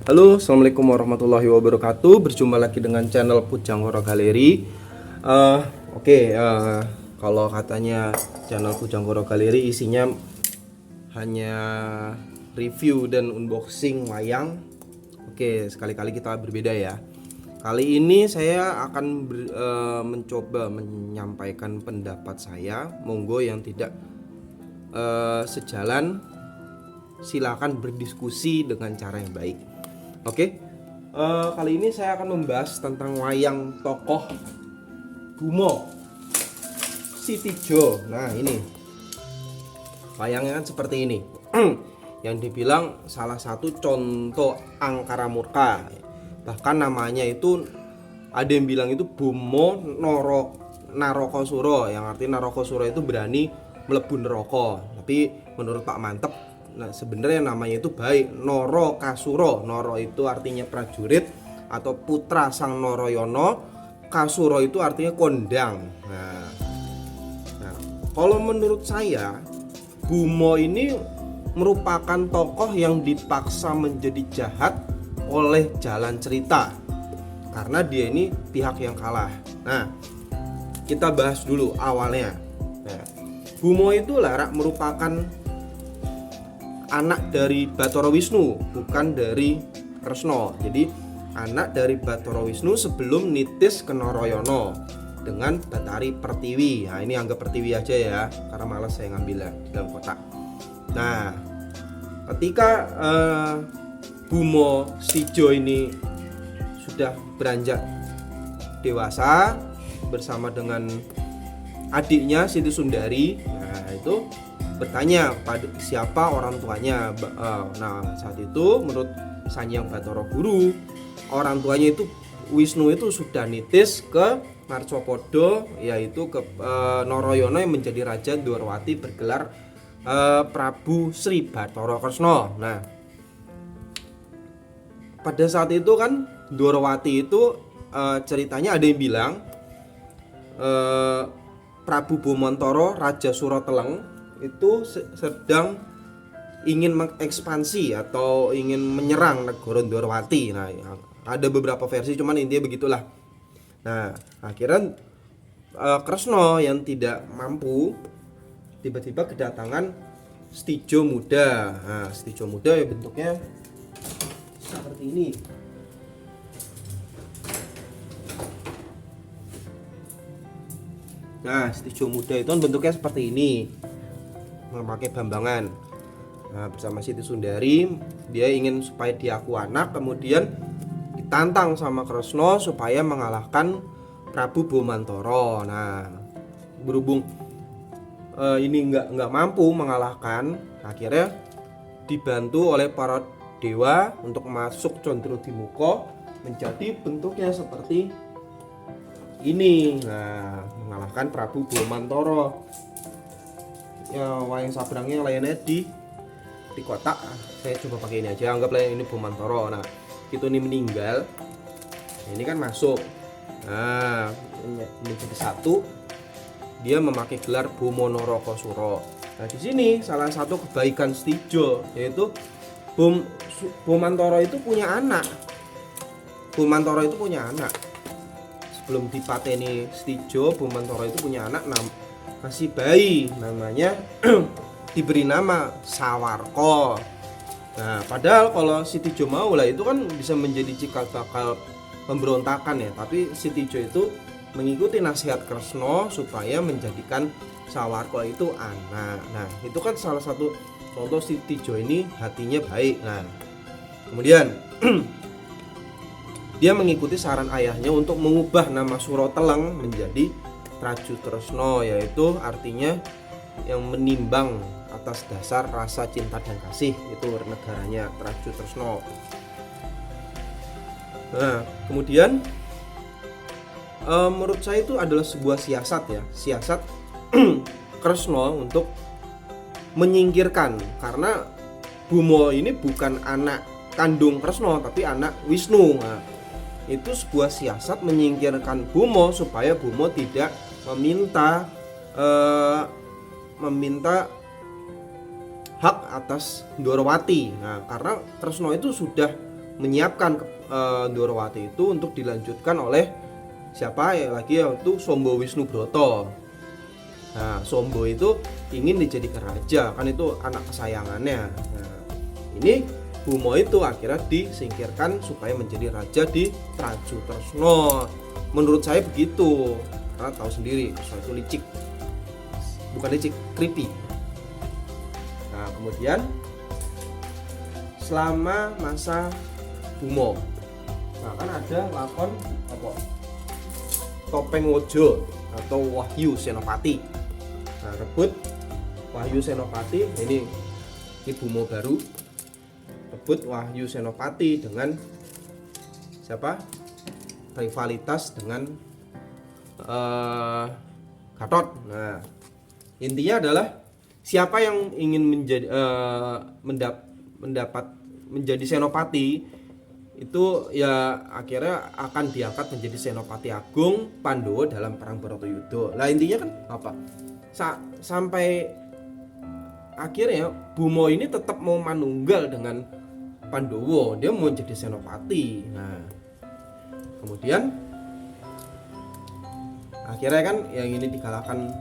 Halo, assalamualaikum warahmatullahi wabarakatuh. Berjumpa lagi dengan channel Pujang Horor Galeri. Kalau katanya channel Pujang Horor Galeri isinya hanya review dan unboxing wayang. Sekali-kali kita berbeda ya. Kali ini saya akan mencoba menyampaikan pendapat saya. Monggo yang tidak sejalan silakan berdiskusi dengan cara yang baik. Kali ini saya akan membahas tentang wayang tokoh Bumo Sitijo. Nah, ini wayangnya kan seperti ini. Yang dibilang salah satu contoh angkara murka. Bahkan namanya itu ada yang bilang itu Bumo Narokosuro, yang artinya Narokosuro itu berani mlebu neraka. Tapi menurut Pak Mantep, nah sebenarnya namanya itu baik, Noro Kasuro. Noro itu artinya prajurit atau putra sang Noroyono. Kasuro itu artinya kondang. Nah, kalau menurut saya Bumo ini merupakan tokoh yang dipaksa menjadi jahat oleh jalan cerita karena dia ini pihak yang kalah. Nah, kita bahas dulu awalnya. Nah, Bumo itu merupakan anak dari Bathara Wisnu, bukan dari Kresna. Jadi anak dari Bathara Wisnu sebelum nitis ke Narayana dengan Bathari Pertiwi. Nah, ini anggap Pertiwi aja ya, karena malas saya ngambilnya di dalam kotak. Nah, ketika Bumo Sitijo ini sudah beranjak dewasa bersama dengan adiknya Siti Sundari, nah itu bertanya pada siapa orang tuanya. Nah, saat itu menurut Sanyang Bathara Guru, orang tuanya itu Wisnu itu sudah nitis ke Marcapada, yaitu ke Narayana yang menjadi raja Dwarawati bergelar Prabu Sri Bathara Kresna. Nah, pada saat itu kan Dwarawati itu ceritanya ada yang bilang Prabu Bomantara Raja Surateleng itu sedang ingin mengekspansi atau ingin menyerang negara Dwarawati. Nah, ada beberapa versi, cuman intinya begitulah. Nah, akhirnya Kresna yang tidak mampu tiba-tiba kedatangan Setijo muda. Nah, Setijo muda ya bentuknya seperti ini. Nah, Setijo muda itu bentuknya seperti ini, memakai bambangan. Nah, bersama Siti Sundari, dia ingin supaya diaku anak, kemudian ditantang sama Kresna supaya mengalahkan Prabu Bomantara. Nah, berhubung ini nggak mampu mengalahkan, akhirnya dibantu oleh para dewa untuk masuk Condrodimuka menjadi bentuknya seperti ini. Nah, mengalahkan Prabu Bomantara. Ya, wayang sabrangnya lainnya di kotak. Saya coba pakai ini aja, anggaplah ini Bomantara. Nah, itu ini meninggal, ini kan masuk. Nah, ini jadi satu, dia memakai gelar Bumo Narokosuro. Nah, di sini salah satu kebaikan Setijo yaitu Bomantara itu punya anak. Bomantara itu punya anak. Sebelum dipateni Setijo, Bomantara itu punya anak, masih bayi, namanya diberi nama Sawarko. Nah, padahal kalau Sitijo mau lah itu kan bisa menjadi cikal bakal pemberontakan ya, tapi Sitijo itu mengikuti nasihat Kresna supaya menjadikan Sawarko itu anak. Nah, itu kan salah satu contoh Sitijo ini hatinya baik. Nah, kemudian dia mengikuti saran ayahnya untuk mengubah nama Surateleng menjadi Trajutresna, yaitu artinya yang menimbang atas dasar rasa cinta dan kasih. Itu negaranya Trajutresna. Nah, kemudian menurut saya itu adalah sebuah siasat ya, siasat Kresna untuk menyingkirkan, karena Bumo ini bukan anak kandung Kresna tapi anak Wisnu. Nah, itu sebuah siasat menyingkirkan Bumo supaya Bumo tidak meminta hak atas Dwarawati. Nah, karena Kresna itu sudah menyiapkan Ndorowati itu untuk dilanjutkan oleh siapa ya lagi, yaitu Sombo Wisnubroto. Nah, Sombo itu ingin dijadikan raja, kan itu anak kesayangannya. Nah, ini Bumo itu akhirnya disingkirkan supaya menjadi raja di Trajutresno. Menurut saya begitu, karena tahu sendiri Kresna itu licik, bukan licik, creepy. Nah, kemudian selama masa Bumo, nah kan ada lakon apa, Topeng Wojo atau Wahyu Senopati. Nah, rebut Wahyu Senopati, ini Bumo baru, rebut Wahyu Senopati dengan siapa, rivalitas dengan Gatot. Nah, intinya adalah siapa yang ingin menjadi mendapat menjadi senopati itu ya akhirnya akan diangkat menjadi senopati agung Pandowo dalam perang Bharatayuddha. Lah intinya kan apa? Sampai akhirnya Bumo ini tetap mau manunggal dengan Pandowo, dia mau jadi senopati. Nah, kemudian akhirnya kan yang ini dikalahkan,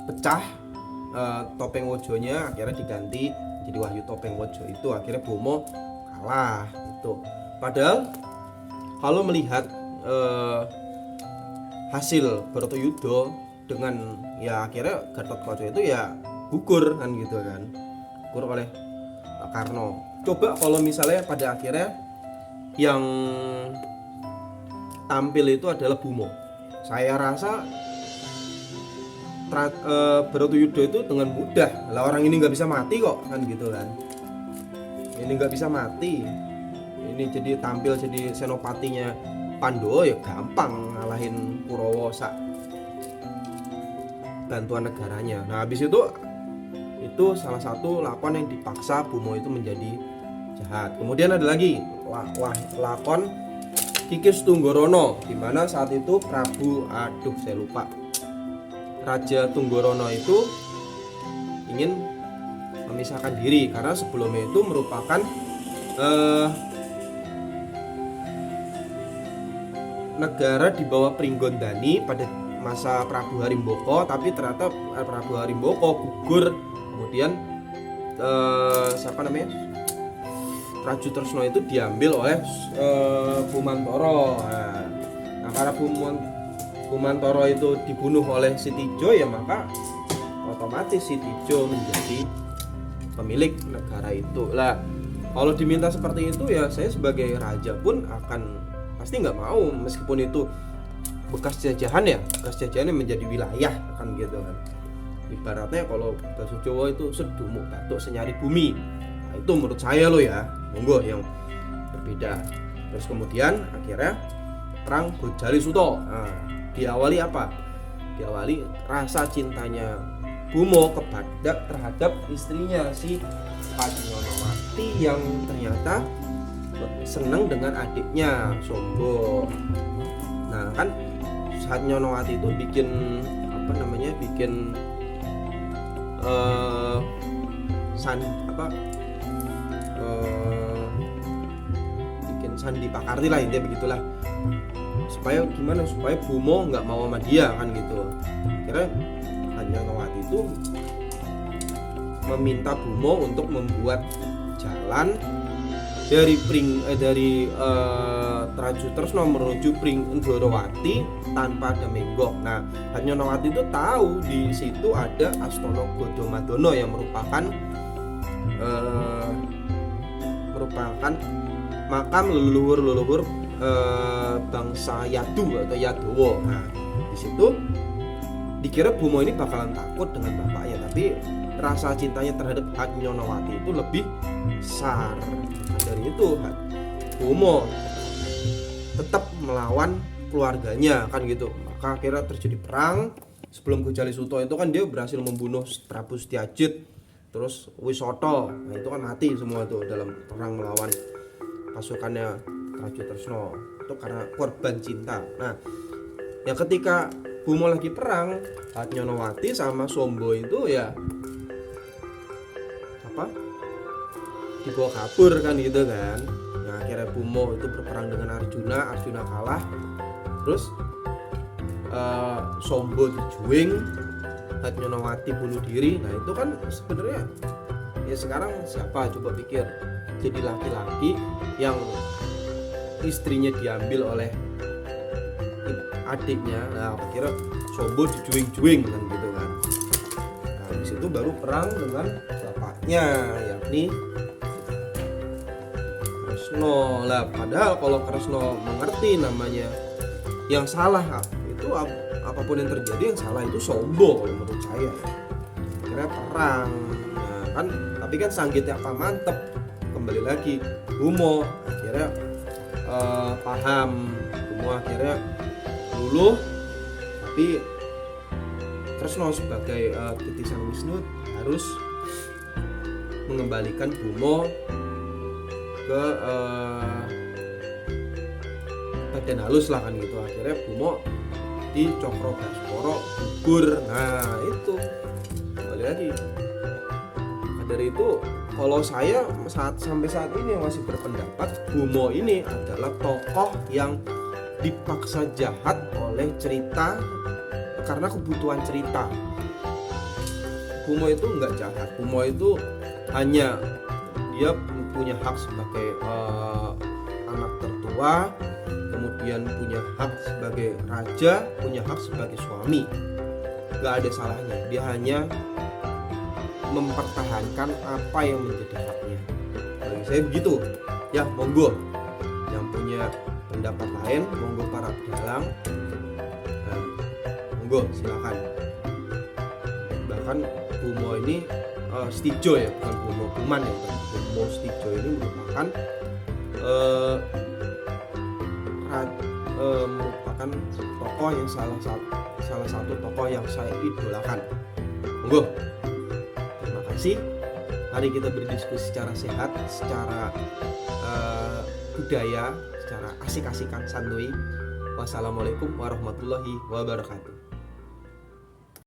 pecah Topeng Wojonya, akhirnya diganti jadi Wahyu Topeng Wojo. Itu akhirnya Bumo kalah itu. Padahal kalau melihat hasil Bharatayuddha dengan ya akhirnya Gatotkaca itu ya gugur kan gitu kan, gugur oleh Karno. Coba kalau misalnya pada akhirnya yang tampil itu adalah Bumo, saya rasa Bharatayuddha itu dengan mudah lah, orang ini nggak bisa mati kok kan gitu kan, ini nggak bisa mati, ini jadi tampil jadi senopatinya Pandowo ya gampang ngalahin Kurawa sak bantuan negaranya. Nah habis itu salah satu lakon yang dipaksa Bumo itu menjadi jahat. Kemudian ada lagi lakon Kikis Tunggorono, di mana saat itu saya lupa, Raja Tunggorono itu ingin memisahkan diri karena sebelumnya itu merupakan negara di bawah Pringgondani pada masa Prabu Harimbaka, tapi ternyata Prabu Harimbaka gugur, kemudian siapa namanya, Trajutresno itu diambil oleh Bumantoro. Nah karena Bumantoro itu dibunuh oleh Sitijo, ya maka otomatis Sitijo menjadi pemilik negara itu. Lah kalau diminta seperti itu ya saya sebagai raja pun akan pasti nggak mau, meskipun itu bekas jajahannya menjadi wilayah kan gitu kan. Ibaratnya kalau bahasa Jawa itu sedumuk batuk senyari bumi. Nah, itu menurut saya loh ya, monggo yang berbeda. Terus kemudian akhirnya perang Gojali Suto. Nah, diawali apa? Diawali rasa cintanya Bumo terhadap istrinya si Padmanawati yang ternyata senang dengan adiknya Sombo. Nah kan saat Nyonowati itu bikin bikin sandi pakarti lah, intinya begitulah, supaya Bumo nggak mau sama dia kan gitu. Kira Nyonowati itu meminta Bumo untuk membuat jalan dari Trajutresno menuju Ndorowati tanpa ada menggok. Nah, Nyonowati itu tahu di situ ada Astono Godomadono yang merupakan makam leluhur bangsa Yadu atau Yadowo. Nah, di situ dikira Bumo ini bakalan takut dengan bapaknya, tapi rasa cintanya terhadap Nyonowati itu lebih besar. Dari itu Bumo tetap melawan keluarganya kan gitu. Maka akhirnya terjadi perang. Sebelum Gojali Suto itu kan dia berhasil membunuh Prabu Setyajid, terus Wisoto. Nah itu kan mati semua tuh dalam perang melawan pasukannya Trajutresno. Itu karena korban cinta. Nah ya ketika Bumo lagi perang, Nyonowati sama Sombo itu ya dibawa kabur kan gitu kan. Nah akhirnya Bumo itu berperang dengan Arjuna kalah, terus Sombo dijuing, Hatnyonowati bunuh diri. Nah itu kan sebenarnya ya sekarang siapa coba pikir, jadi laki-laki yang istrinya diambil oleh adiknya. Nah kira Sombo dijuing-juing kan gitu kan. Nah habis itu baru perang dengan bapaknya yakni Kresno. Lah padahal kalau Kresno mengerti namanya yang salah itu apapun yang terjadi, yang salah itu Sombo kalau menurut saya. Kira perang. Nah kan tapi kan Sanggitnya apa mantep, kembali lagi Bumo akhirnya paham. Bumo akhirnya luluh, tapi Kresno sebagai titisan Wisnu harus mengembalikan Bumo ke badan halus lah kan gitu. Akhirnya Bumo di Cokro Baskoro gugur. Nah itu kembali lagi. Dari itu kalau saya sampai saat ini masih berpendapat Bumo ini adalah tokoh yang dipaksa jahat oleh cerita karena kebutuhan cerita. Bumo itu enggak jahat. Bumo itu hanya dia punya hak sebagai anak tertua, kemudian punya hak sebagai raja, punya hak sebagai suami. Enggak ada salahnya. Dia hanya mempertahankan apa yang menjadi haknya. Bagi saya begitu. Ya, monggo. Yang punya pendapat lain, monggo para pedalang. Nah, monggo silakan. Bahkan Bumo ini Stijo ya, bukan Bumo Kuman ya. Bumo Stijo ini merupakan merupakan tokoh yang salah satu tokoh yang saya idolakan. Monggo. Mari kita berdiskusi secara sehat, secara budaya, secara asik-asikan santuy. Wassalamualaikum warahmatullahi wabarakatuh.